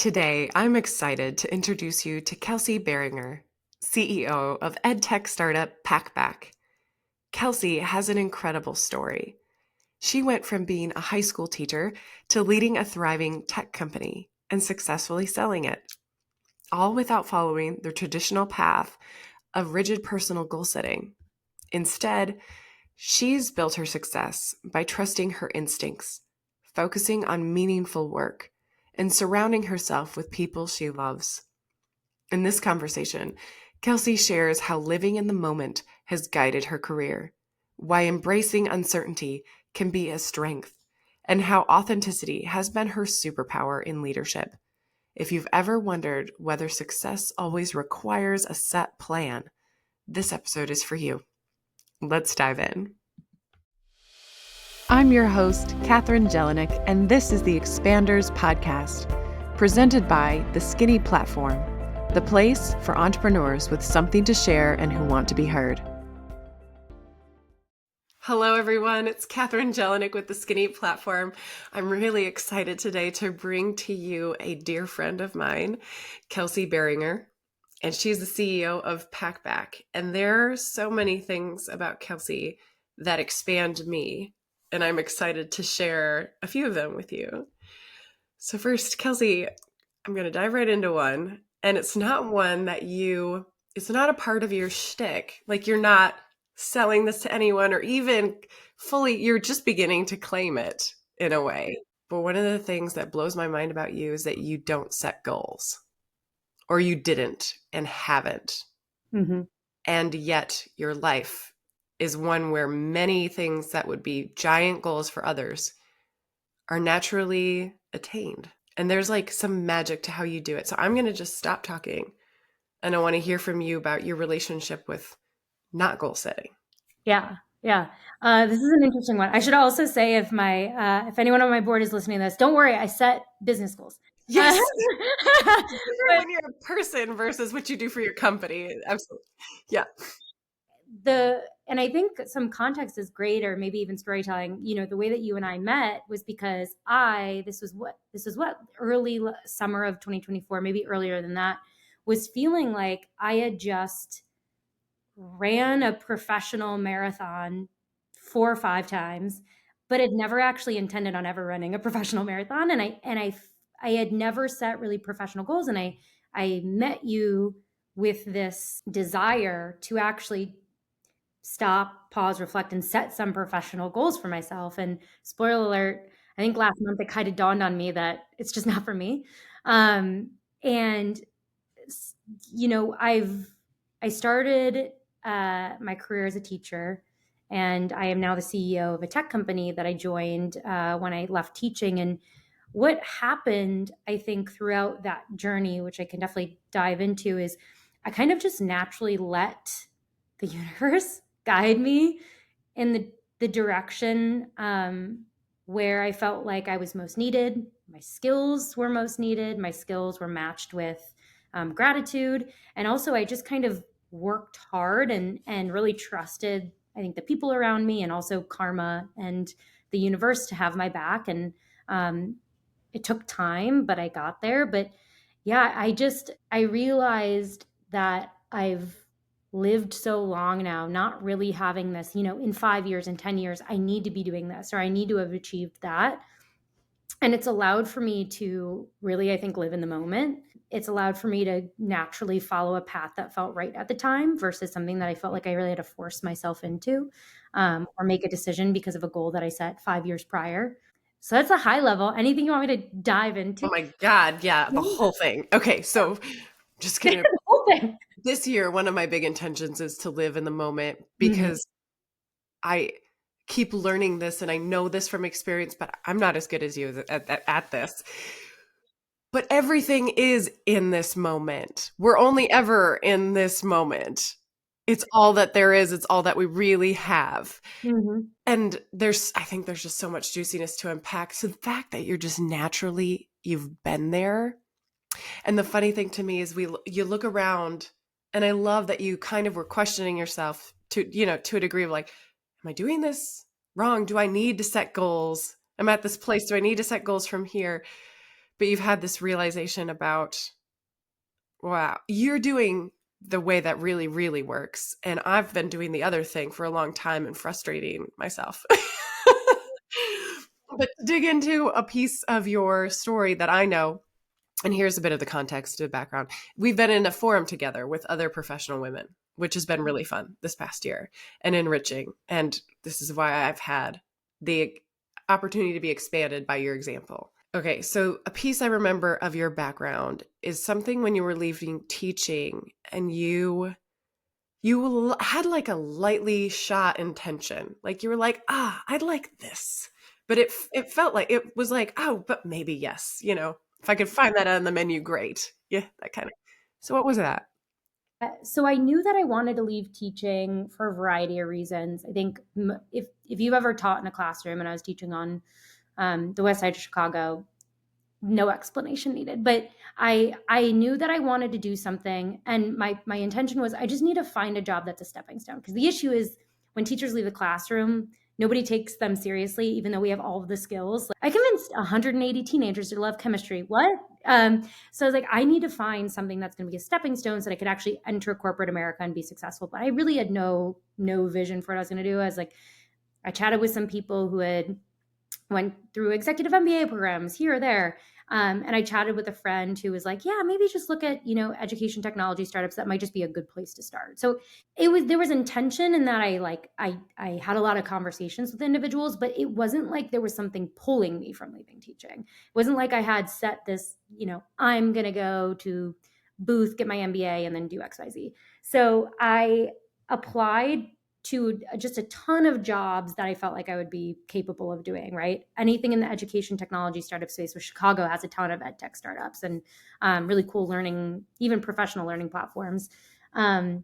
Today, I'm excited to introduce you to Kelsey Behringer, CEO of edtech startup PackBack. Kelsey has an incredible story. She went from being a high school teacher to leading a thriving tech company and successfully selling it, all without following the traditional path of rigid personal goal setting. Instead, she's built her success by trusting her instincts, focusing on meaningful work, and surrounding herself with people she loves. In this conversation, Kelsey shares how living in the moment has guided her career, why embracing uncertainty can be a strength, and how authenticity has been her superpower in leadership. If you've ever wondered whether success always requires a set plan, this episode is for you. Let's dive in. I'm your host, Katherine Jelinek, and this is the Expanders Podcast, presented by The Skinny Platform, the place for entrepreneurs with something to share and who want to be heard. Hello, everyone. It's Katherine Jelinek with The Skinny Platform. I'm really excited today to bring to you a dear friend of mine, Kelsey Behringer, and she's the CEO of PackBack. And there are so many things about Kelsey that expand me, and I'm excited to share a few of them with you. So first, Kelsey, I'm going to dive right into one. And it's not one that it's not a part of your shtick. Like, you're not selling this to anyone or even fully, you're just beginning to claim it in a way. But one of the things that blows my mind about you is that you don't set goals, or you didn't and haven't. Mm-hmm. And yet your life is one where many things that would be giant goals for others are naturally attained. And there's like some magic to how you do it. So I'm going to just stop talking. And I want to hear from you about your relationship with not goal setting. Yeah. This is an interesting one. I should also say, if anyone on my board is listening to this, don't worry, I set business goals. Yes. When you're a person versus what you do for your company. Absolutely. Yeah. And I think some context is great, or maybe even storytelling. The way that you and I met was because this was what early summer of 2024, maybe earlier than that, was feeling like I had just ran a professional marathon 4 or 5 times, but had never actually intended on ever running a professional marathon. And I had never set really professional goals. And I met you with this desire to actually stop, pause, reflect, and set some professional goals for myself. And spoiler alert, I think last month it kind of dawned on me that it's just not for me. I started my career as a teacher, and I am now the CEO of a tech company that I joined when I left teaching. And what happened, I think, throughout that journey, which I can definitely dive into, is I kind of just naturally let the universe guide me in the direction where I felt like I was most needed. My skills were most needed. My skills were matched with gratitude. And also I just kind of worked hard and really trusted, I think, the people around me, and also karma and the universe to have my back. And it took time, but I got there. But yeah, I realized that I've lived so long now, not really having this, in 5 years, in 10 years, I need to be doing this, or I need to have achieved that. And it's allowed for me to really, I think, live in the moment. It's allowed for me to naturally follow a path that felt right at the time versus something that I felt like I really had to force myself into, or make a decision because of a goal that I set 5 years prior. So that's a high level. Anything you want me to dive into? Oh my God. Yeah. The whole thing. Okay. So just kidding. The whole thing. This year, one of my big intentions is to live in the moment, because I keep learning this, and I know this from experience, but I'm not as good as you at this. But everything is in this moment. We're only ever in this moment. It's all that there is. It's all that we really have. Mm-hmm. And I think there's just so much juiciness to unpack. So the fact that you're just naturally, you've been there. And the funny thing to me is you look around, and I love that you kind of were questioning yourself to a degree of like, am I doing this wrong? Do I need to set goals? I'm at this place. Do I need to set goals from here? but you've had this realization about, wow, you're doing the way that really, really works. And I've been doing the other thing for a long time and frustrating myself. But to dig into a piece of your story that I know, and here's a bit of the context to the background. We've been in a forum together with other professional women, which has been really fun this past year and enriching. And this is why I've had the opportunity to be expanded by your example. Okay, so a piece I remember of your background is something when you were leaving teaching and you had like a lightly shot intention. Like you were like, I'd like this. But it felt like it was like, oh, but maybe yes, if I could find that on the menu, great. Yeah, that kind of. So what was that? So I knew that I wanted to leave teaching for a variety of reasons. I think if you've ever taught in a classroom, and I was teaching on the west side of Chicago, no explanation needed. But I knew that I wanted to do something, and my intention was I just need to find a job that's a stepping stone. Because the issue is when teachers leave the classroom, nobody takes them seriously, even though we have all of the skills. Like, I convinced 180 teenagers to love chemistry. What? So I was like, I need to find something that's going to be a stepping stone so that I could actually enter corporate America and be successful. But I really had no vision for what I was going to do. I was like, I chatted with some people who had went through executive MBA programs here or there. And I chatted with a friend who was like, yeah, maybe just look at, education technology startups. That might just be a good place to start. So there was intention in that I had a lot of conversations with individuals, but it wasn't like there was something pulling me from leaving teaching. It wasn't like I had set this, I'm going to go to Booth, get my MBA, and then do XYZ. So I applied to just a ton of jobs that I felt like I would be capable of doing, right? Anything in the education technology startup space, where Chicago has a ton of edtech startups and really cool learning, even professional learning platforms. I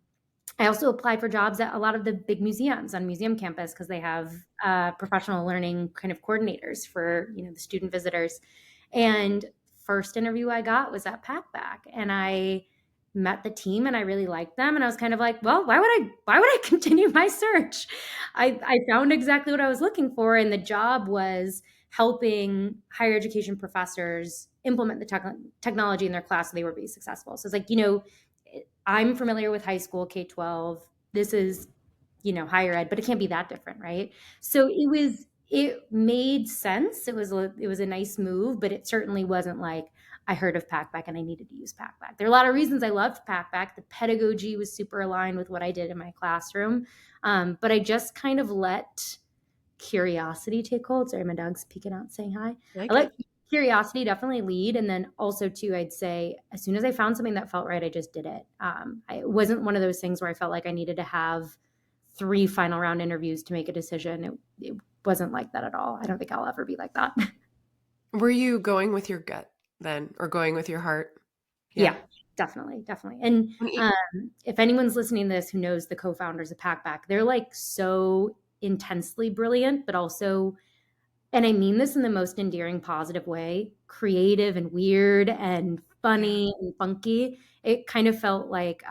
also applied for jobs at a lot of the big museums on museum campus because they have professional learning kind of coordinators for, the student visitors. And first interview I got was at PackBack, and I met the team and I really liked them. And I was kind of like, well, why would I continue my search? I found exactly what I was looking for. And the job was helping higher education professors implement the technology in their class so they were being successful. So it's like, I'm familiar with high school, K-12. This is, higher ed, but it can't be that different, right? So it made sense. It was a nice move, but it certainly wasn't like I heard of PackBack and I needed to use PackBack. There are a lot of reasons I loved PackBack. The pedagogy was super aligned with what I did in my classroom, but I just kind of let curiosity take hold. Sorry, my dog's peeking out saying hi. Like I let it? curiosity definitely lead. And then also too, I'd say as soon as I found something that felt right, I just did it. It wasn't one of those things where I felt like I needed to have 3 final round interviews to make a decision. It wasn't like that at all. I don't think I'll ever be like that. Were you going with your gut then, or going with your heart? Yeah. Yeah, definitely. And if anyone's listening to this who knows the co-founders of PackBack, they're like so intensely brilliant, but also, and I mean this in the most endearing, positive way, creative and weird and Yeah. funny and funky. It kind of felt like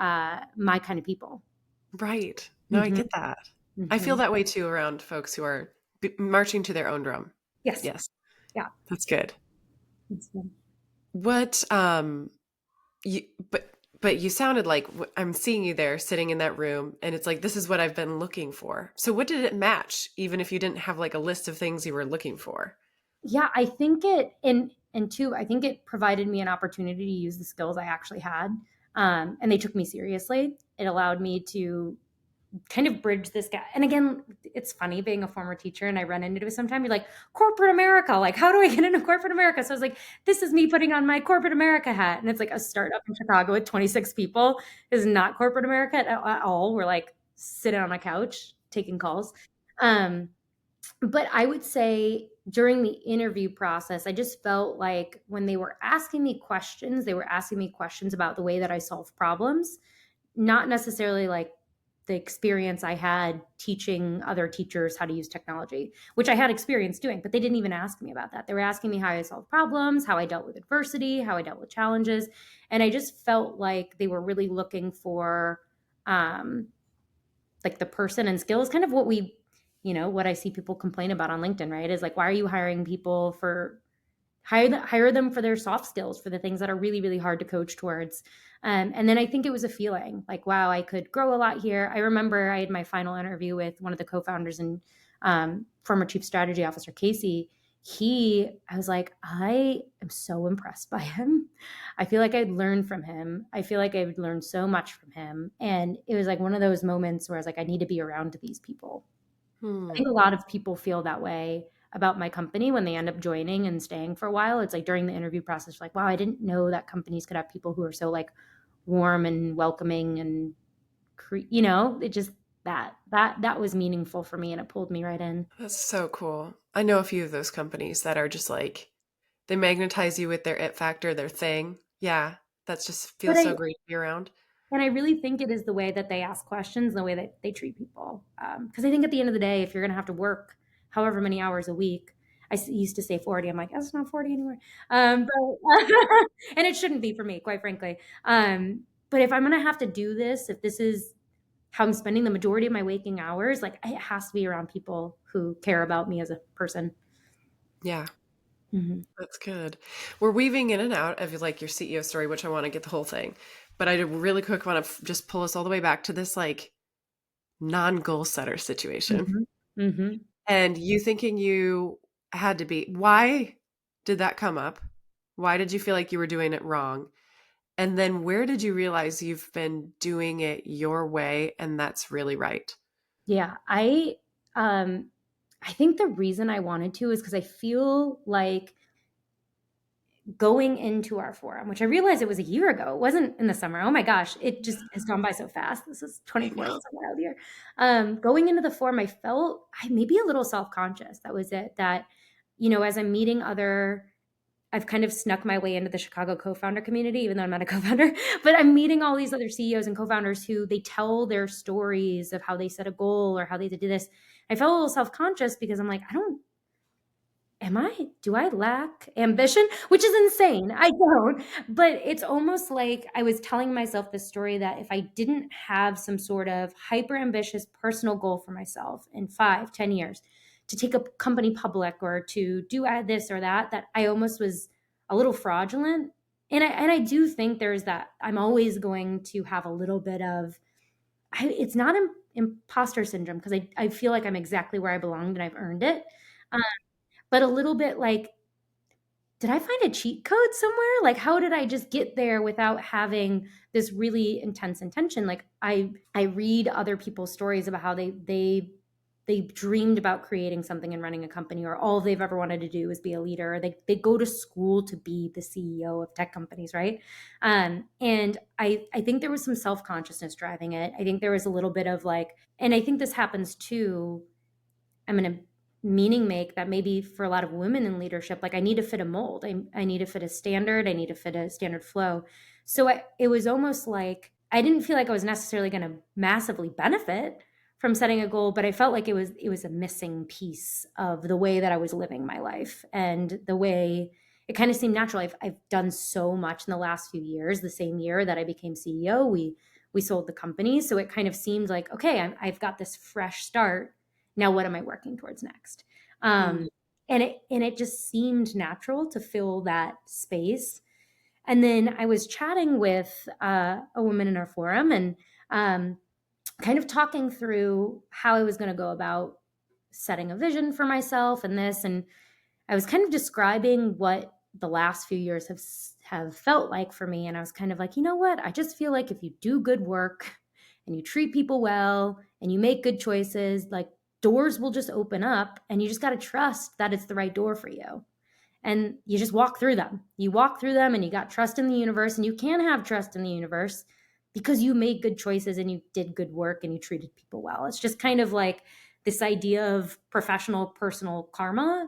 my kind of people. Right. No, I Mm-hmm. get that. I feel Mm-hmm. that way too around folks who are marching to their own drum. Yes. Yes, Yeah. that's good. That's good. What you but you sounded like I'm seeing you there sitting in that room and it's like this is what I've been looking for. So what did it match even if you didn't have like a list of things you were looking for? Yeah, I think it and two, I think it provided me an opportunity to use the skills I actually had. And they took me seriously. It allowed me to kind of bridge this gap. And again, it's funny being a former teacher, and I run into it sometimes. You're like, corporate America, like, how do I get into corporate America? So I was like, this is me putting on my corporate America hat. And it's like a startup in Chicago with 26 people is not corporate America at all. We're like sitting on a couch taking calls. Um, but I would say during the interview process, I just felt like when they were asking me questions, they were asking me questions about the way that I solve problems, not necessarily like the experience I had teaching other teachers how to use technology, which I had experience doing, but they didn't even ask me about that. They were asking me how I solved problems, how I dealt with adversity, how I dealt with challenges. And I just felt like they were really looking for um, like the person and skills, kind of what what I see people complain about on LinkedIn, right? Is like, why are you hiring people for hire them for their soft skills, for the things that are really, really hard to coach towards. And then I think it was a feeling like, wow, I could grow a lot here. I remember I had my final interview with one of the co-founders and former chief strategy officer, Casey. I was like, I am so impressed by him. I feel like I'd learned from him. I feel like I've learned so much from him. And it was like one of those moments where I was like, I need to be around these people. I Hmm. think a lot of people feel that way about my company when they end up joining and staying for a while. It's like during the interview process, like, wow, I didn't know that companies could have people who are so like warm and welcoming and it just that was meaningful for me and it pulled me right in. That's so cool. I know a few of those companies that are just like, they magnetize you with their it factor, their thing. Yeah, that's just But feels I so great to be around. And I really think it is the way that they ask questions, and the way that they treat people. Because I think at the end of the day, if you're going to have to work however many hours a week, used to say 40. I'm like, that's not 40 anymore. But and it shouldn't be for me, quite frankly. But if I'm going to have to do this, if this is how I'm spending the majority of my waking hours, like it has to be around people who care about me as a person. Yeah, Mhm. that's good. We're weaving in and out of like your CEO story, which I want to get the whole thing. But I really quick want to just pull us all the way back to this like non-goal setter situation. Mhm. Mhm. And you thinking you had to be, why did that come up? Why did you feel like you were doing it wrong? And then where did you realize you've been doing it your way and that's really right? Yeah, um I think the reason I wanted to is because I feel like going into our forum, which I realized it was a year ago. It wasn't in the summer. Oh my gosh, it just has gone by so fast. This is I 24. know. It's a wild year. Going into the forum, I felt maybe a little self-conscious. That was it. That, as I'm meeting I've kind of snuck my way into the Chicago co-founder community, even though I'm not a co-founder, but I'm meeting all these other CEOs and co-founders who they tell their stories of how they set a goal or how they did this. I felt a little self-conscious because I'm like, do I lack ambition? Which is insane. I don't. But it's almost like I was telling myself this story that if I didn't have some sort of hyper ambitious personal goal for myself in 5, 10 years to take a company public or to do this or that I almost was a little fraudulent. And I do think there's that I'm always going to have a little bit of, it's not imposter syndrome because I feel like I'm exactly where I belonged and I've earned it. Um, but a little bit like, did I find a cheat code somewhere? Like, how did I just get there without having this really intense intention? Like, I read other people's stories about how they dreamed about creating something and running a company, or all they've ever wanted to do is be a leader. Or they go to school to be the CEO of tech companies, right? And I think there was some self consciousness driving it. I think there was a little bit of like, and I think this happens too. I'm going to meaning make that maybe for a lot of women in leadership, like I need to fit a mold. I need to fit a standard. I need to fit a standard flow. So it was almost like I didn't feel like I was necessarily going to massively benefit from setting a goal, but I felt like it was a missing piece of the way that I was living my life and the way it kind of seemed natural. I've done so much in the last few years. The same year that I became CEO, we sold the company, so it kind of seemed like, okay, I've got this fresh start. Now what am I working towards next? Mm. And it just seemed natural to fill that space. And then I was chatting with a woman in our forum and um, kind of talking through how I was going to go about setting a vision for myself and this. And I was kind of describing what the last few years have felt like for me. And I was kind of like, you know what? I just feel like if you do good work and you treat people well and you make good choices, like doors will just open up and you just got to trust that it's the right door for you. And you just walk through them. You walk through them and you got trust in the universe, and you can have trust in the universe because you made good choices and you did good work and you treated people well. It's just kind of like this idea of professional personal karma,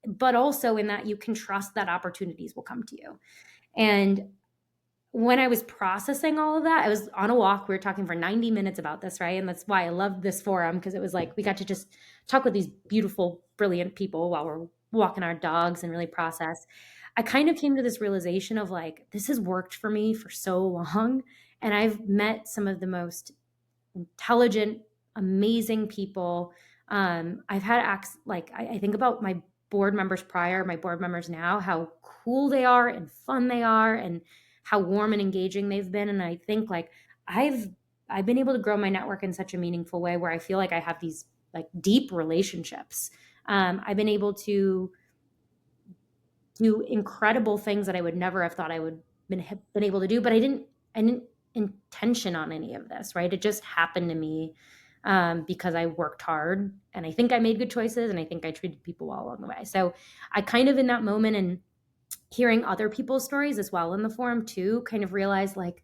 but also in that you can trust that opportunities will come to you. And when I was processing all of that, I was on a walk. We were talking for 90 minutes about this, right? And that's why I loved this forum, because it was like we got to just talk with these beautiful, brilliant people while we're walking our dogs and really process. I kind of came to this realization of like, this has worked for me for so long. And I've met some of the most intelligent, amazing people. I've had acts like I think about my board members prior, my board members now, how cool they are and fun they are and how warm and engaging they've been. And I think like I've been able to grow my network in such a meaningful way where I feel like I have these like deep relationships. I've been able to do incredible things that I would never have thought I would have been able to do, but I didn't intention on any of this, right? It just happened to me because I worked hard and I think I made good choices and I think I treated people well along the way. So I kind of in that moment and hearing other people's stories as well in the forum too, kind of realized like,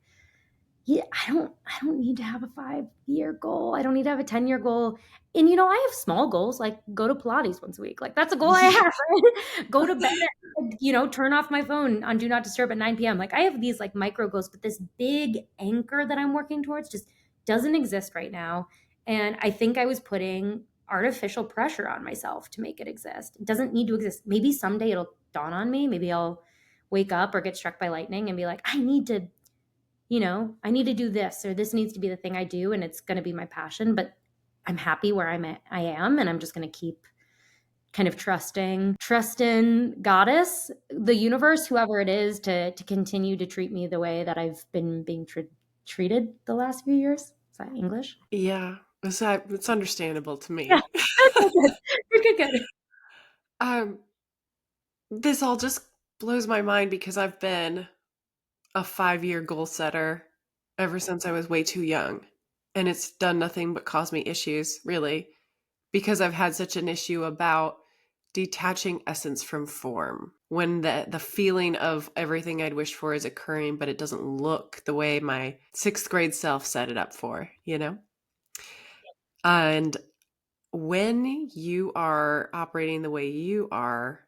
yeah, I don't need to have a 5-year goal. I don't need to have a 10-year goal. And I have small goals like go to Pilates once a week. Like that's a goal I have, right? Go to bed, turn off my phone on do not disturb at 9 p.m. Like I have these like micro goals, but this big anchor that I'm working towards just doesn't exist right now. And I think I was putting artificial pressure on myself to make it exist. It doesn't need to exist. Maybe someday it'll dawn on me. Maybe I'll wake up or get struck by lightning and be like, I need to do this, or this needs to be the thing I do, and it's going to be my passion. But I'm happy where I am, and I'm just going to keep kind of trust in goddess, the universe, whoever it is, to continue to treat me the way that I've been being treated the last few years. Is that English? Yeah, it's understandable to Yeah. me. Good. Um, this all just blows my mind because I've been a 5-year goal setter ever since I was way too young. And it's done nothing but cause me issues, really, because I've had such an issue about detaching essence from form. When the feeling of everything I'd wished for is occurring, but it doesn't look the way my 6th grade self set it up for, And when you are operating the way you are,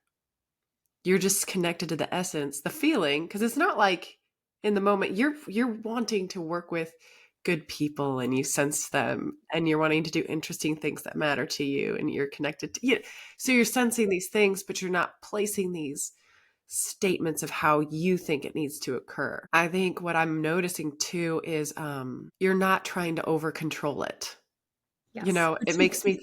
you're just connected to the essence, the feeling, because it's not like in the moment you're wanting to work with good people and you sense them and you're wanting to do interesting things that matter to you and you're connected to you. So you're sensing these things, but you're not placing these statements of how you think it needs to occur. I think what I'm noticing too is you're not trying to over control it. Yes. It makes me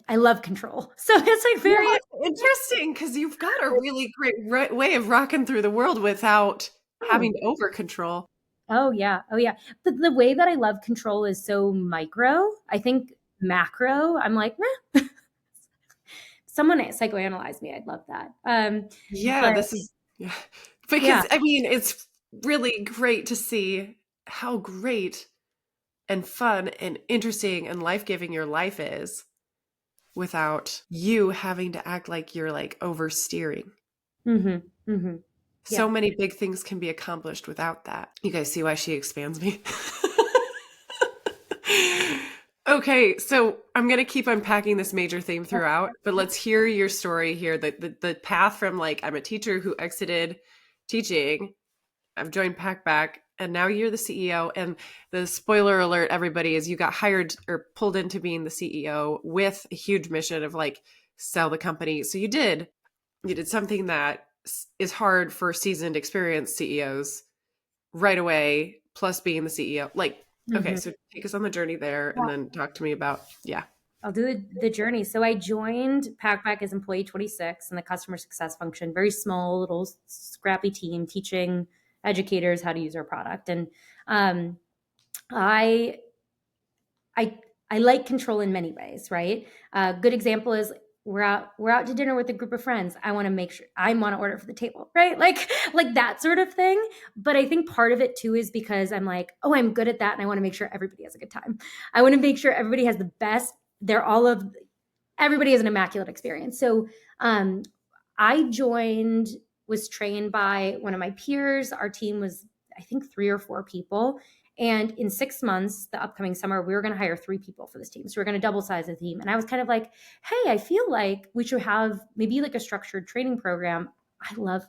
I love control. So it's like very interesting because you've got a really great way of rocking through the world without having to over control. Oh yeah. But the way that I love control is so micro. I think macro, I'm like, meh. Someone psychoanalyze me. I'd love that. Yeah, But this is because yeah. I mean it's really great to see how great and fun and interesting and life-giving your life is without you having to act like you're like oversteering. Mm-hmm. Mm-hmm. So Yeah. many big things can be accomplished without that. You guys see why she expands me? Okay, so I'm going to keep unpacking this major theme throughout, but let's hear your story here. The path from like, I'm a teacher who exited teaching, I've joined PackBack, and now you're the CEO. And the spoiler alert, everybody, is you got hired or pulled into being the CEO with a huge mission of like, sell the company. So you did something that is hard for seasoned, experienced CEOs right away, plus being the CEO. Like, okay, Mm-hmm. so take us on the journey there and then talk to me about, yeah. I'll do the journey. So I joined PackBack as employee 26 in the customer success function, very small, little scrappy team teaching educators how to use our product. And um, I I I like control in many ways, right? A good example is we're out to dinner with a group of friends. I want to make sure I want to order for the table, right? Like that sort of thing. But I think part of it too is because I'm like, oh, I'm good at that, and I want to make sure everybody has a good time. I want to make sure everybody has the best. Everybody has an immaculate experience. So I was trained by one of my peers. Our team was, I think, 3 or 4 people. And in 6 months, the upcoming summer, we were going to hire 3 people for this team. So we're going to double size the team. And I was kind of like, hey, I feel like we should have maybe like a structured training program. I love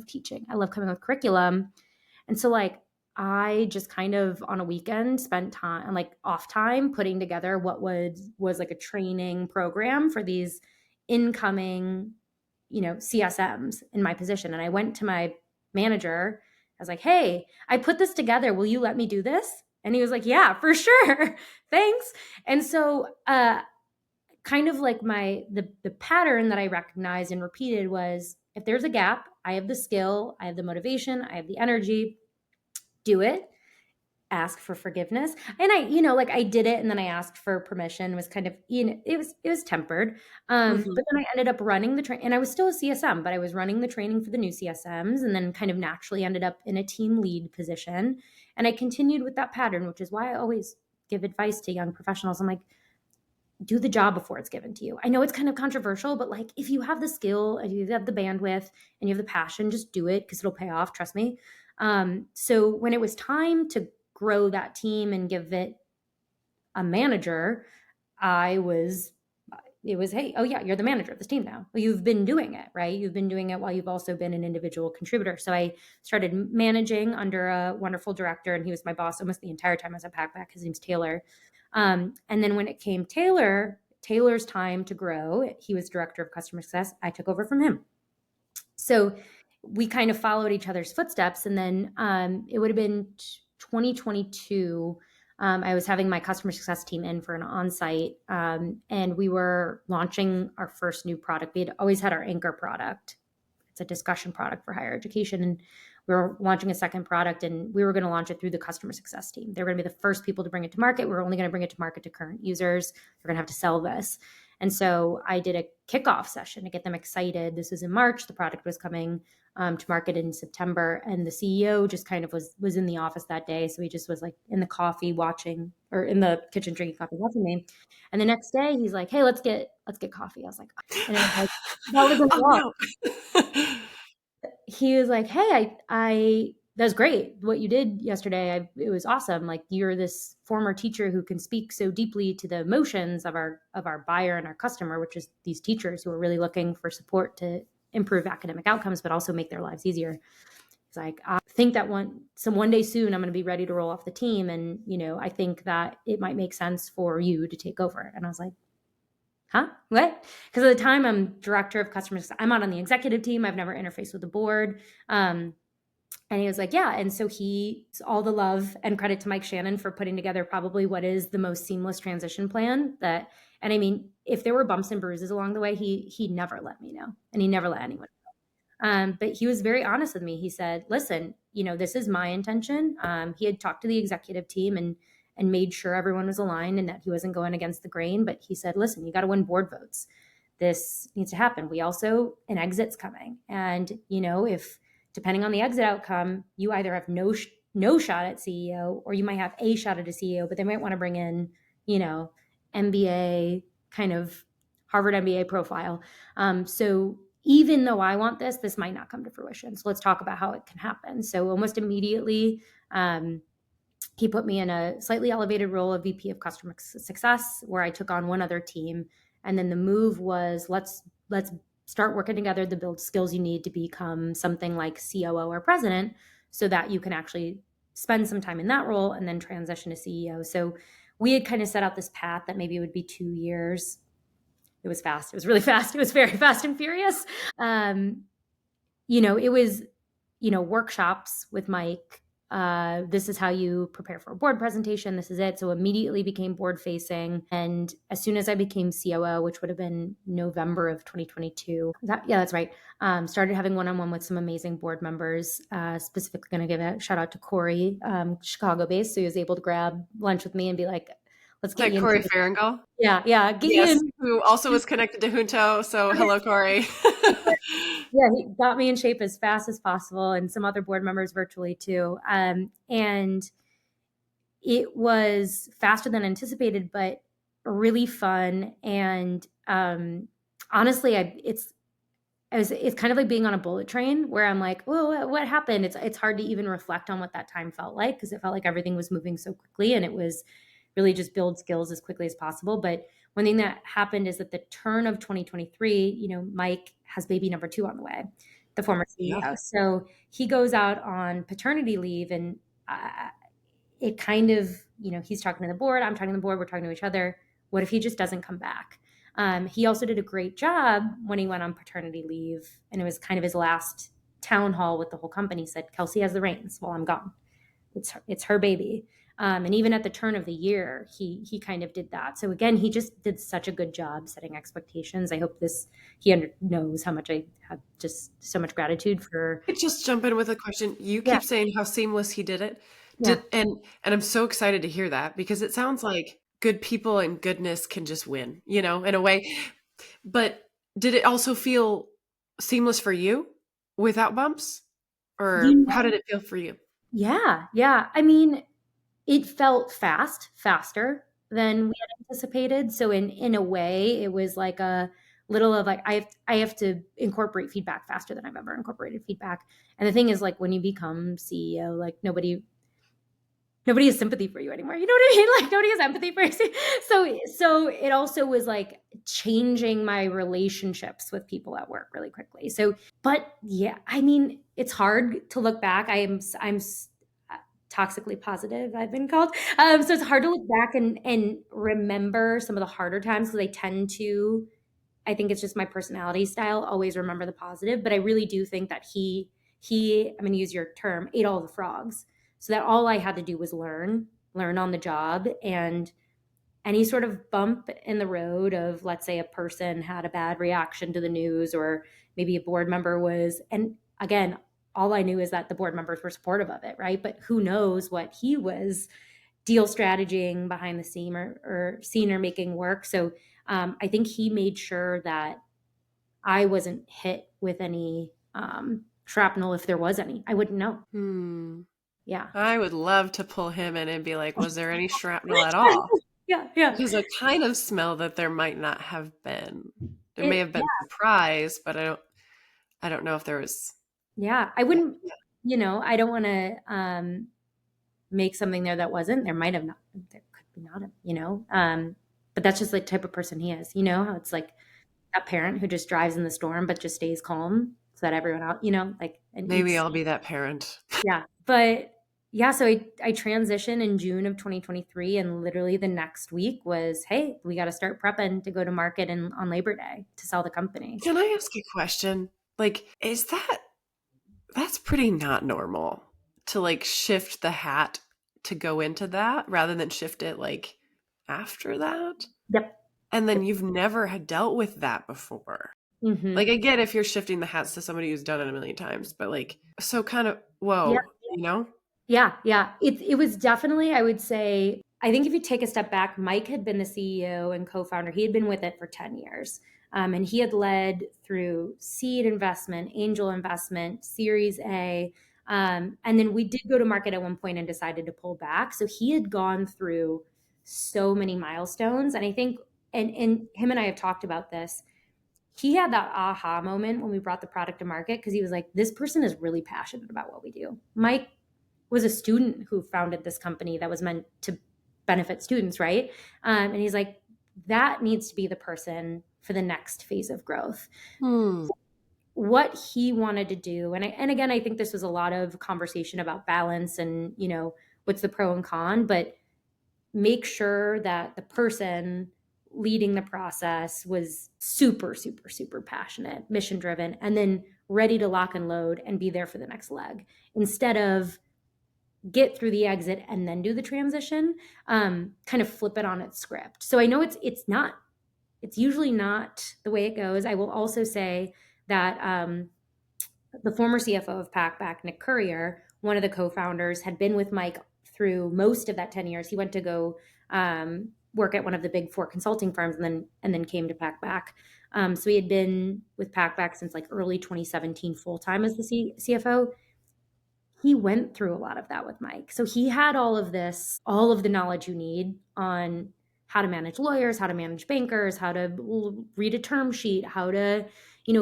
teaching. I love coming up with curriculum. And so like I just kind of on a weekend spent time like off time putting together what was like a training program for these incoming, CSMs in my position. And I went to my manager. I was like, hey, I put this together. Will you let me do this? And he was like, yeah, for sure. Thanks. And so kind of like the pattern that I recognized and repeated was, if there's a gap, I have the skill, I have the motivation, I have the energy, do it, ask for forgiveness. And like I did it, and then I asked for permission. It was kind of, it was tempered. Mhm. But then I ended up running the train, and I was still a CSM, but I was running the training for the new CSMs, and then kind of naturally ended up in a team lead position. And I continued with that pattern, which is why I always give advice to young professionals. I'm like, do the job before it's given to you. I know it's kind of controversial, but like, if you have the skill and you have the bandwidth and you have the passion, just do it, because it'll pay off. Trust me. So when it was time to grow that team and give it a manager, I was, it was, hey, oh yeah, you're the manager of this team now. Well, you've been doing it, right? You've been doing it while you've also been an individual contributor. So I started managing under a wonderful director, and he was my boss almost the entire time I was at PackBack. His name's Taylor. And then when it came Taylor's time to grow, he was director of customer success. I took over from him. So we kind of followed each other's footsteps. And then it would have been 2022. I was having my customer success team in for an on-site, and we were launching our first new product. We had always had our anchor product. It's a discussion product for higher education. And we were launching a second product, and we were going to launch it through the customer success team. They were going to be the first people to bring it to market. We were only going to bring it to market to current users. They're going to have to sell this. And so I did a kickoff session to get them excited. This was in March. The product was coming to market in September. And the CEO just kind of was in the office that day. So he just was like in the coffee watching, or in the kitchen drinking coffee watching me. And the next day he's like, hey, let's get coffee. I was like, and it was like, that was a Oh, walk. no. He was like, hey, I that was great what you did yesterday. It was awesome. Like, you're this former teacher who can speak so deeply to the emotions of our buyer and our customer, which is these teachers who are really looking for support to improve academic outcomes, but also make their lives easier. It's like, I think that one day soon I'm going to be ready to roll off the team, and I think that it might make sense for you to take over. And I was like, huh? What? Because at the time I'm director of customer success. I'm not on the executive team. I've never interfaced with the board. And he was like, yeah. And so all the love and credit to Mike Shannon for putting together probably what is the most seamless transition plan and I mean, if there were bumps and bruises along the way, he never let me know, and he never let anyone know. But he was very honest with me. He said, listen, this is my intention. He had talked to the executive team and made sure everyone was aligned and that he wasn't going against the grain. But he said, listen, you got to win board votes. This needs to happen. An exit's coming. And, if depending on the exit outcome, you either have no shot at CEO, or you might have a shot at a CEO, but they might want to bring in, MBA, kind of Harvard MBA profile. So even though I want this might not come to fruition. So let's talk about how it can happen. So almost immediately, he put me in a slightly elevated role of VP of Customer Success, where I took on one other team. And then the move was, let's start working together to build skills you need to become something like COO or president, so that you can actually spend some time in that role and then transition to CEO. So we had kind of set out this path that maybe it would be 2 years. It was fast. It was really fast. It was very fast and furious. It was, workshops with Mike. This is how you prepare for a board presentation. This is it. So immediately became board facing. And as soon as I became COO, which would have been November of 2022, that's right. Started having one-on-one with some amazing board members, specifically going to give a shout out to Corey, Chicago based. So he was able to grab lunch with me and be like, let's get Like you Corey into Farringal? yeah, get you Yes, in. who also was connected to Junto. So hello, Corey. Yeah, he got me in shape as fast as possible, and some other board members virtually too. And it was faster than anticipated, but really fun. And honestly, it's kind of like being on a bullet train, where I'm like, oh, what happened? It's hard to even reflect on what that time felt like, because it felt like everything was moving so quickly, and it was really just build skills as quickly as possible. But one thing that happened is that the turn of 2023, Mike has baby number 2 on the way, the former CEO. Yeah. So he goes out on paternity leave, and it kind of, he's talking to the board, I'm talking to the board, we're talking to each other. What if he just doesn't come back? He also did a great job when he went on paternity leave, and it was kind of his last town hall with the whole company. He said, Kelsey has the reins while I'm gone. It's her baby. And even at the turn of the year, he kind of did that. So again, he just did such a good job setting expectations. I hope knows how much I have just so much gratitude for. I just jump in with a question. You Yeah, keep saying how seamless he did it. yeah. And I'm so excited to hear that because it sounds like good people and goodness can just win, you know, in a way. But did it also feel seamless for you without bumps? Or You how did it feel for you? Yeah, yeah. I mean, it felt faster than we had anticipated. So in a way, it was like a little of like I have to incorporate feedback faster than I've ever incorporated feedback. And the thing is, like, when you become CEO, like nobody has sympathy for you anymore. You know what I mean? Like, nobody has empathy for you. So it also was like changing my relationships with people at work really quickly. So, but yeah, I mean, it's hard to look back. I'm toxically positive, I've been called. So it's hard to look back and remember some of the harder times because I tend to. I think it's just my personality style. Always remember the positive, but I really do think that he. I'm going to use your term, ate all the frogs, so that all I had to do was learn on the job, and any sort of bump in the road of, let's say, a person had a bad reaction to the news, or maybe a board member was, and again, all I knew is that the board members were supportive of it, right? But who knows what he was deal strategizing behind the scene or making work. So I think he made sure that I wasn't hit with any shrapnel if there was any. I wouldn't know. Hmm. Yeah. I would love to pull him in and be like, was there any shrapnel at all? Yeah. Yeah. Because I kind of smell that there might not have been. There may It, have yeah. been surprise, but I don't know if there was. Yeah. I Yeah. wouldn't, I don't want to make something there that wasn't. There might have not, there could be not, but that's just the type of person he is. You know how it's like that parent who just drives in the storm, but just stays calm so that everyone else, like, and Maybe eats. I'll be that parent. Yeah. But yeah, so I transitioned in June of 2023, and literally the next week was, hey, we got to start prepping to go to market and on Labor Day to sell the company. Can I ask a question? Like, that's pretty not normal to like shift the hat to go into that rather than shift it like after that? Yep. And then Yep. you've never had dealt with that before. Mm-hmm. Like I get if you're shifting the hats to somebody who's done it a million times, but like so kind of Yeah. whoa, you know? Yeah. Yeah. It was definitely, I would say, I think if you take a step back, Mike had been the CEO and co-founder. He had been with it for 10 years. And he had led through seed investment, angel investment, Series A. And then we did go to market at one point and decided to pull back. So he had gone through so many milestones. And I think, and him and I have talked about this. He had that aha moment when we brought the product to market because he was like, this person is really passionate about what we do. Mike was a student who founded this company that was meant to benefit students, right? And he's like, that needs to be the person for the next phase of growth. Hmm. What he wanted to do, and again, I think this was a lot of conversation about balance and what's the pro and con, but make sure that the person leading the process was super, super, super passionate, mission driven, and then ready to lock and load and be there for the next leg instead of get through the exit and then do the transition. Kind of flip it on its script. So I know it's usually not the way it goes. I will also say that the former CFO of PackBack, Nick Courier, one of the co-founders, had been with Mike through most of that 10 years. He went to go work at one of the big four consulting firms and then came to PackBack. So he had been with PackBack since like early 2017 full-time as the CFO. He went through a lot of that with Mike. So he had all of the knowledge you need on how to manage lawyers, how to manage bankers, how to read a term sheet, how to,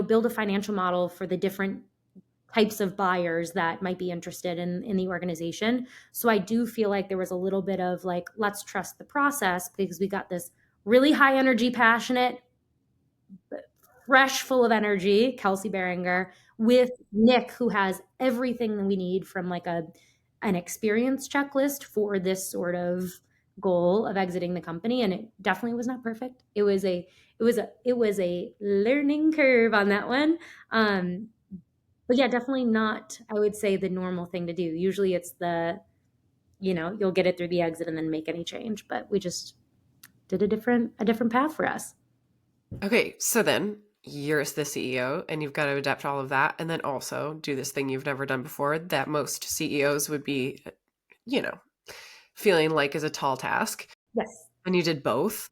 build a financial model for the different types of buyers that might be interested in the organization. So I do feel like there was a little bit of like, let's trust the process because we got this really high energy, passionate, fresh, full of energy, Kelsey Behringer, with Nick, who has everything that we need from like an experience checklist for this sort of goal of exiting the company. And it definitely was not perfect. It was a learning curve on that one. But yeah, definitely not, I would say, the normal thing to do. Usually it's the you'll get it through the exit and then make any change. But we just did a different path for us. Okay, so then you're the CEO and you've got to adapt to all of that and then also do this thing you've never done before that most CEOs would be, you know, feeling like is a tall task. Yes. And you did both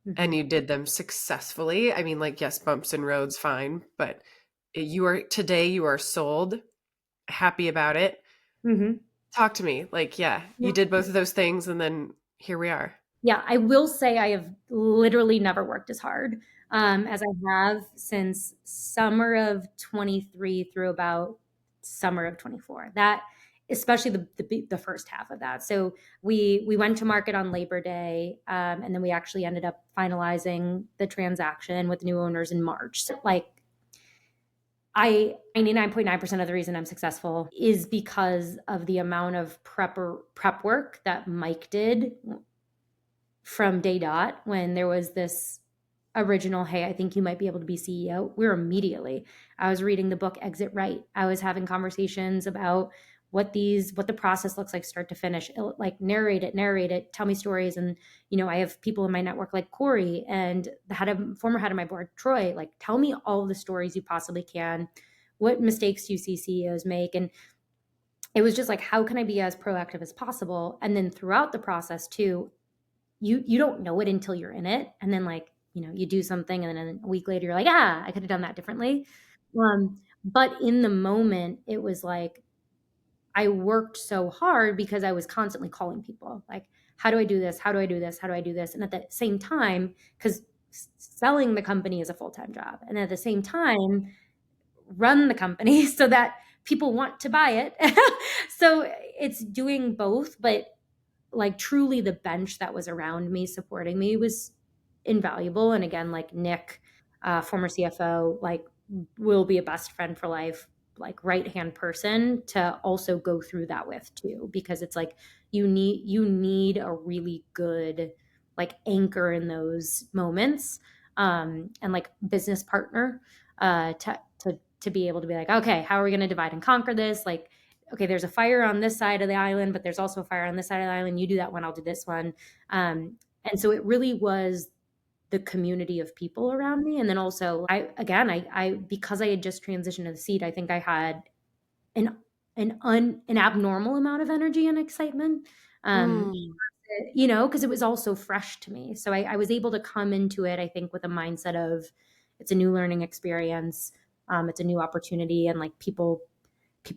and Mm-hmm. you did them successfully. I mean, like, yes, bumps and roads, fine, but you are sold, happy about it. Mm-hmm. Talk to me. Like, yeah, you did both of those things and then here we are. Yeah, I will say I have literally never worked as hard as I have since summer of 23 through about summer of 24. That, especially the first half of that. So we went to market on Labor Day, and then we actually ended up finalizing the transaction with new owners in March. So, like, 99.9% of the reason I'm successful is because of the amount of prep work that Mike did from day dot when there was this original, hey, I think you might be able to be CEO. I was reading the book Exit Right. I was having conversations about what the process looks like start to finish. Like narrate it, tell me stories. And I have people in my network like Corey and the former head of my board, Troy. Like, tell me all the stories you possibly can. What mistakes do you see CEOs make? And it was just like, how can I be as proactive as possible? And then throughout the process too, you don't know it until you're in it, and then, like, you do something and then a week later you're like, I could have done that differently. But in the moment it was like I worked so hard because I was constantly calling people like, how do I do this, how do I do this, how do I do this? And at the same time, because selling the company is a full-time job, and at the same time run the company so that people want to buy it. So it's doing both, but like truly the bench that was around me supporting me was invaluable. And again, like Nick, former CFO, like will be a best friend for life, like right hand person to also go through that with too, because it's like you need a really good like anchor in those moments, and like business partner, to be able to be like, okay, how are we going to divide and conquer this? Like, okay, there's a fire on this side of the island, but there's also a fire on this side of the island. You do that one, I'll do this one. And so it really was the community of people around me. And then also I because I had just transitioned to the seat, I think I had an an abnormal amount of energy and excitement. Mm. Because it was also fresh to me. So I was able to come into it, I think, with a mindset of it's a new learning experience. It's a new opportunity. And like people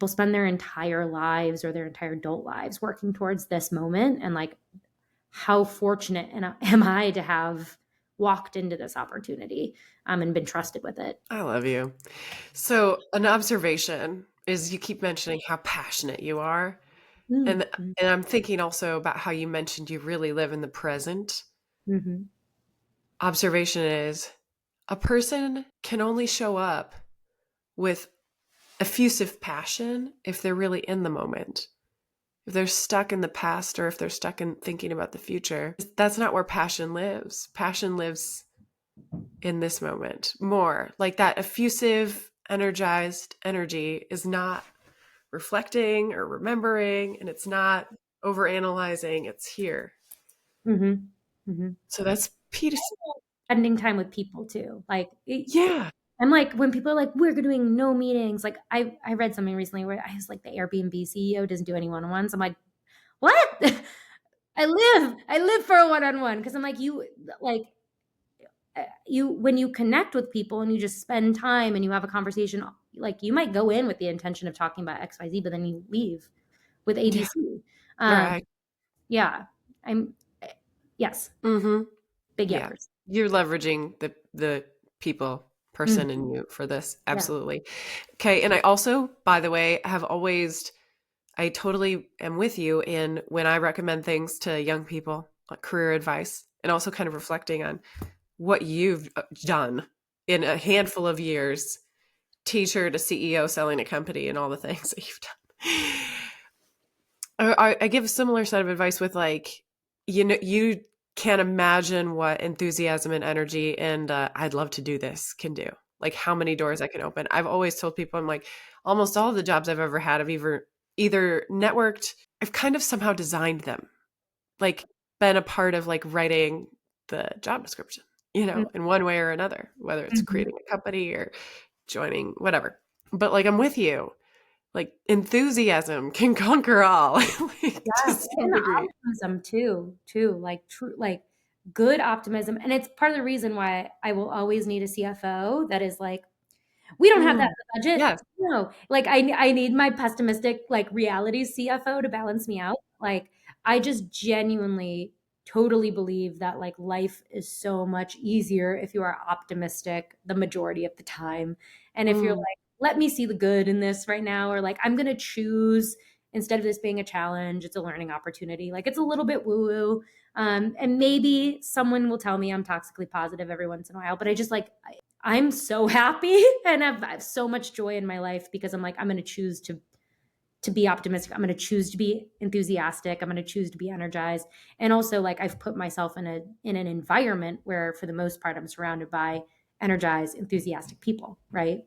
spend their entire lives or their entire adult lives working towards this moment. And like, how fortunate am I to have walked into this opportunity, and been trusted with it. I love you. So, an observation is you keep mentioning how passionate you are. And Mm-hmm. and I'm thinking also about how you mentioned you really live in the present. Mm-hmm. Observation is a person can only show up with effusive passion if they're really in the moment. If they're stuck in the past or if they're stuck in thinking about the future, that's not where passion lives. Passion lives in this moment more. Like that effusive, energized energy is not reflecting or remembering, and it's not overanalyzing. It's here. Mm-hmm. Mm-hmm. So that's peaceful. Spending time with people too. Like Yeah. I'm like, when people are like, we're doing no meetings. Like I read something recently where I was like, the Airbnb CEO doesn't do any one-on-ones. I'm like, what? I live for a one-on-one, because I'm like, like when you connect with people and you just spend time and you have a conversation, like you might go in with the intention of talking about XYZ, but then you leave with Yeah. ABC. Um, Right. yeah, I'm yes, Mm-hmm. big Yeah. yappers. You're leveraging the people person Mm, in you for this. yeah. Absolutely. Okay. And I also, by the way, have always I totally am with you in when I recommend things to young people, like career advice, and also kind of reflecting on what you've done in a handful of years, teacher to CEO, selling a company, and all the things that you've done. I give a similar set of advice with like, you can't imagine what enthusiasm and energy and I'd love to do this can do. Like how many doors I can open. I've always told people, I'm like, almost all of the jobs I've ever had, I've either networked I've kind of somehow designed them, like been a part of like writing the job description, in one way or another, whether it's Mhm. creating a company or joining, whatever. But like, I'm with you. Like, enthusiasm can conquer all, like, to Yeah, some and the degree. optimism too, like true, like good optimism, and it's part of the reason why I will always need a CFO that is like, we don't have that Mm, in the budget. yes. No, like I need my pessimistic like reality CFO to balance me out. Like I just genuinely totally believe that like life is so much easier if you are optimistic the majority of the time. And if you're Mm, like, let me see the good in this right now, or like I'm gonna choose instead of this being a challenge, it's a learning opportunity. Like it's a little bit woo-woo. And maybe someone will tell me I'm toxically positive every once in a while, but I just like I'm so happy and I have so much joy in my life because I'm like, I'm going to choose to be optimistic. I'm going to choose to be enthusiastic. I'm going to choose to be energized. And also like I've put myself in an environment where for the most part I'm surrounded by energized, enthusiastic people, right?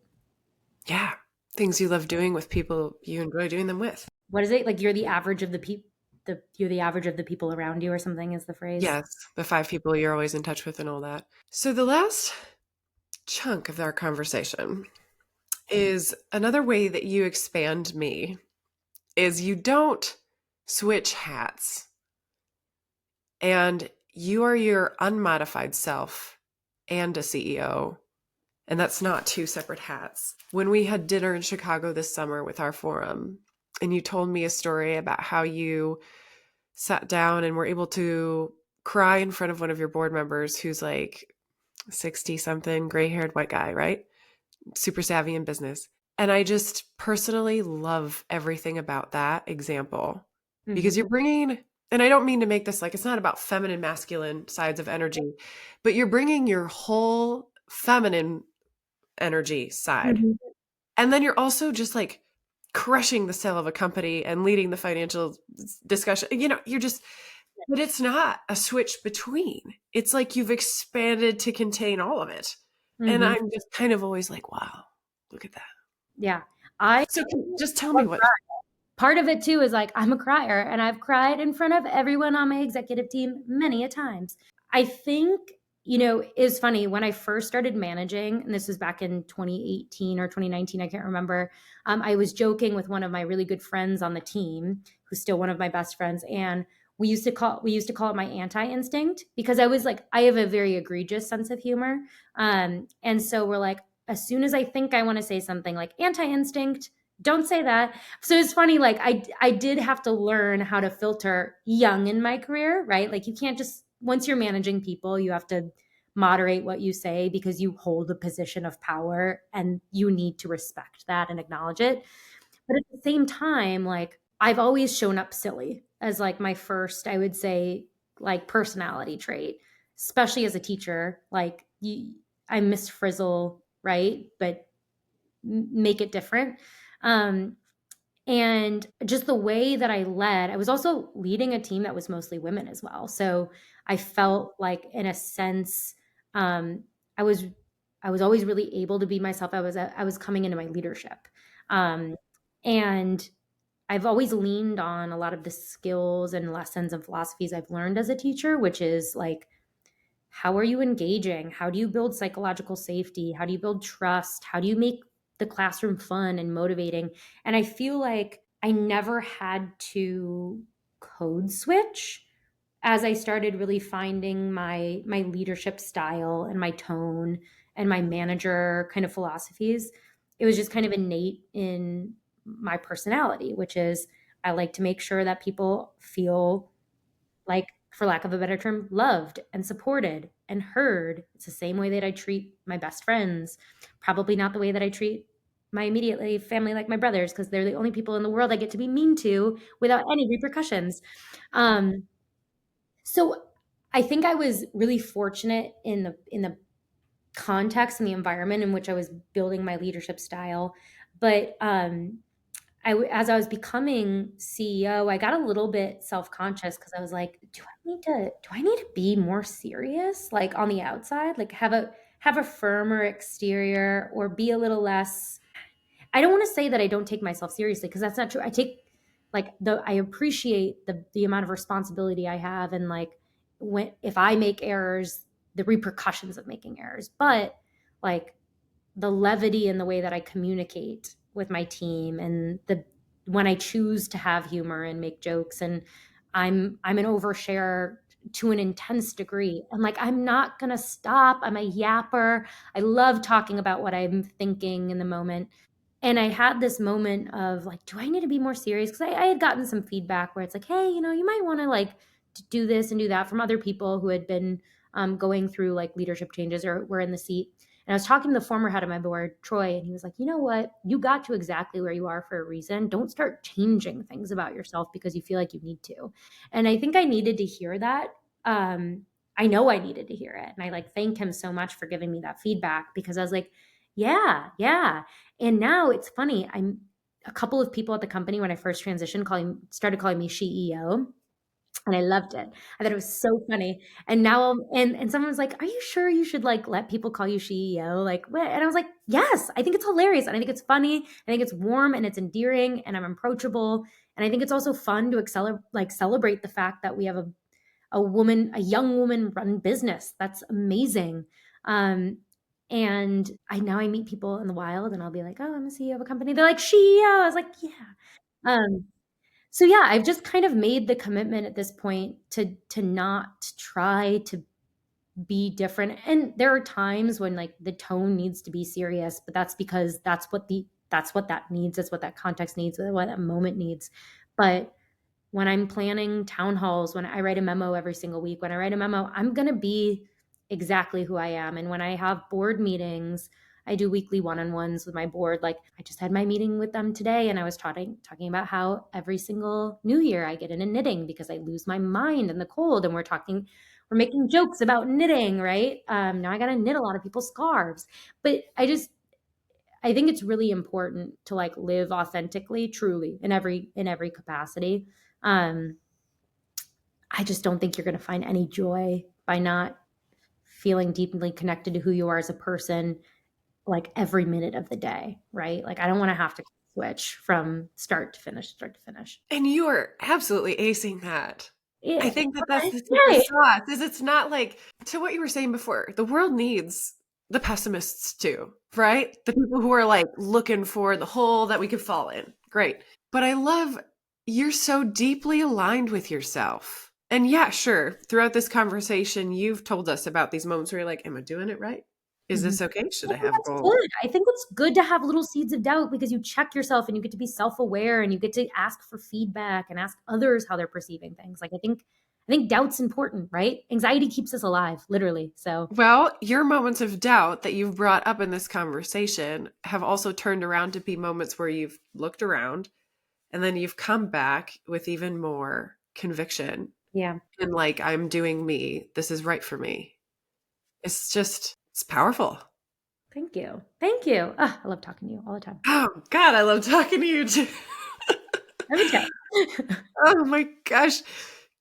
yeah. Things you love doing with people you enjoy doing them with. What is it? Like you're the average of the people you're the average of the people around you or something is the phrase. Yes. The 5 people you're always in touch with and all that. So the last chunk of our conversation is another way that you expand me is you don't switch hats, and you are your unmodified self and a CEO. And that's not two separate hats. When we had dinner in Chicago this summer with our forum, and you told me a story about how you sat down and were able to cry in front of one of your board members who's like 60 something, gray haired white guy, right? Super savvy in business. And I just personally love everything about that example Mm-hmm. because you're bringing, and I don't mean to make this like it's not about feminine, masculine sides of energy, but you're bringing your whole feminine energy side. Mm-hmm. And then you're also just like crushing the sale of a company and leading the financial discussion. You're just, but it's not a switch between. It's like you've expanded to contain all of it. And Mm-hmm. I'm just kind of always like, wow, look at that. Yeah. I So just tell me what. Part of it too is like I'm a crier and I've cried in front of everyone on my executive team many a times. I think, is funny when I first started managing, and this was back in 2018 or 2019, I can't remember. I was joking with one of my really good friends on the team, who's still one of my best friends, and we used to call it my anti instinct because I was like I have a very egregious sense of humor, and so we're like as soon as I think I want to say something like anti instinct, don't say that. So it's funny, like I did have to learn how to filter young in my career, right? Like you can't just once you're managing people, you have to moderate what you say because you hold a position of power and you need to respect that and acknowledge it. But at the same time, like I've always shown up silly as like my first, I would say, like personality trait, especially as a teacher. Like I miss frizzle, right? But make it different. Um, and just the way that I led, I was also leading a team that was mostly women as well. So I felt like, in a sense, um, I was I was always really able to be myself. I was coming into my leadership, um, and I've always leaned on a lot of the skills and lessons and philosophies I've learned as a teacher, which is like how are you engaging? How do you build psychological safety? How do you build trust? How do you make the classroom fun and motivating? And I feel like I never had to code switch as I started really finding my leadership style and my tone and my manager kind of philosophies. It was just kind of innate in my personality, which is I like to make sure that people feel like, for lack of a better term, loved and supported and heard. It's the same way that I treat my best friends. Probably not the way that I treat my immediately family, like my brothers, because they're the only people in the world I get to be mean to without any repercussions. Um, so I think I was really fortunate in the context and the environment in which I was building my leadership style. But as I was becoming CEO, I got a little bit self-conscious because I was like, do I need to be more serious, like on the outside, like have a firmer exterior or be a little less. I don't want to say that I don't take myself seriously because that's not true. I take I appreciate the amount of responsibility I have, and like if I make errors, the repercussions of making errors, but like the levity in the way that I communicate with my team, and the when I choose to have humor and make jokes, and I'm an overshare to an intense degree. And like I'm not gonna stop. I'm a yapper. I love talking about what I'm thinking in the moment. And I had this moment of like, do I need to be more serious? Because I had gotten some feedback where it's like, hey, you might want to like do this and do that from other people who had been going through like leadership changes or were in the seat. And I was talking to the former head of my board, Troy, and he was like, you know what? You got to exactly where you are for a reason. Don't start changing things about yourself because you feel like you need to. And I think I needed to hear that. I know I needed to hear it. And I like thank him so much for giving me that feedback, because I was like, yeah, yeah. And now it's funny. I'm a couple of people at the company when I first transitioned started calling me CEO, and I loved it. I thought it was so funny. And now, and someone was like, "Are you sure you should like let people call you CEO?" Like, what? And I was like, "Yes, I think it's hilarious, and I think it's funny. I think it's warm and it's endearing, and I'm approachable, and I think it's also fun to celebrate the fact that we have a young woman run business. That's amazing." Um, and I meet people in the wild, and I'll be like, "Oh, I'm a CEO of a company." They're like, "CEO." I was like, "Yeah." Um, so yeah, I've just kind of made the commitment at this point to not try to be different. And there are times when like the tone needs to be serious, but that's because that's what that needs. That's what that context needs. What that moment needs. But when I'm planning town halls, when I write a memo every single week, when I write a memo, I'm going to be exactly who I am. And when I have board meetings, I do weekly one-on-ones with my board. Like I just had my meeting with them today, and I was talking about how every single new year I get into knitting because I lose my mind in the cold, and we're making jokes about knitting, right? Now I got to knit a lot of people's scarves, but I think it's really important to like live authentically, truly in every capacity. Um, I just don't think you're going to find any joy by not feeling deeply connected to who you are as a person, like every minute of the day, right? Like I don't want to have to switch from start to finish. And you are absolutely acing that. I Yeah. think that that's Okay. the secret Right. sauce, is it's not like, to what you were saying before, the world needs the pessimists too, right? The people who are like looking for the hole that we could fall in. Great. But I love you're so deeply aligned with yourself. And yeah, sure, throughout this conversation, you've told us about these moments where you're like, am I doing it right? Is Mhm. this okay? Should I I think have that's goals? good. I think it's good to have little seeds of doubt, because you check yourself and you get to be self-aware, and you get to ask for feedback and ask others how they're perceiving things. Like I think doubt's important, right? Anxiety keeps us alive, literally. So Well, your moments of doubt that you've brought up in this conversation have also turned around to be moments where you've looked around and then you've come back with even more conviction yeah. and like, I'm doing me. This is right for me. It's powerful. Thank you. Thank you. I love talking to you all the time. Oh, God, I love talking to you too. Every day. Oh my gosh.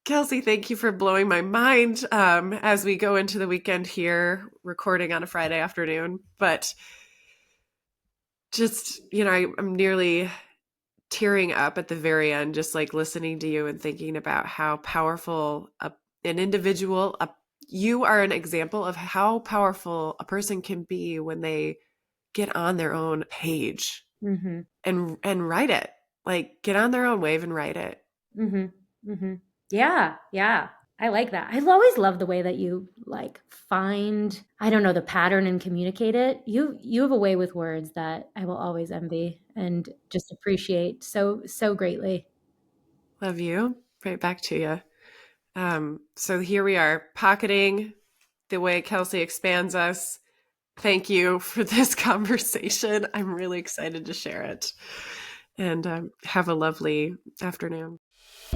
Kelsey, thank you for blowing my mind as we go into the weekend here, recording on a Friday afternoon. But just, I'm nearly tearing up at the very end, just like listening to you and thinking about how powerful an individual, you are an example of how powerful a person can be when they get on their own page Mm-hmm. and write it. Like get on their own wave and write it. Mm-hmm. Mm-hmm. Yeah. Yeah. I like that. I've always loved the way that you like find, I don't know, the pattern and communicate it. You have a way with words that I will always envy and just appreciate so greatly. Love you. Right back to you. So here we are, pocketing the way Kelsey expands us. Thank you for this conversation. I'm really excited to share it. And have a lovely afternoon.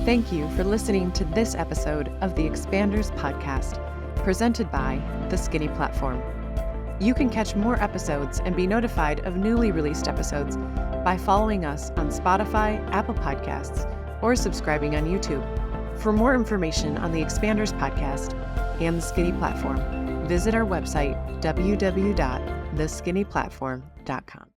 Thank you for listening to this episode of the Expanders Podcast, presented by The Skinny Platform. You can catch more episodes and be notified of newly released episodes by following us on Spotify, Apple Podcasts, or subscribing on YouTube. For more information on the Expanders Podcast and The Skinny Platform, visit our website, www.theskinnyplatform.com.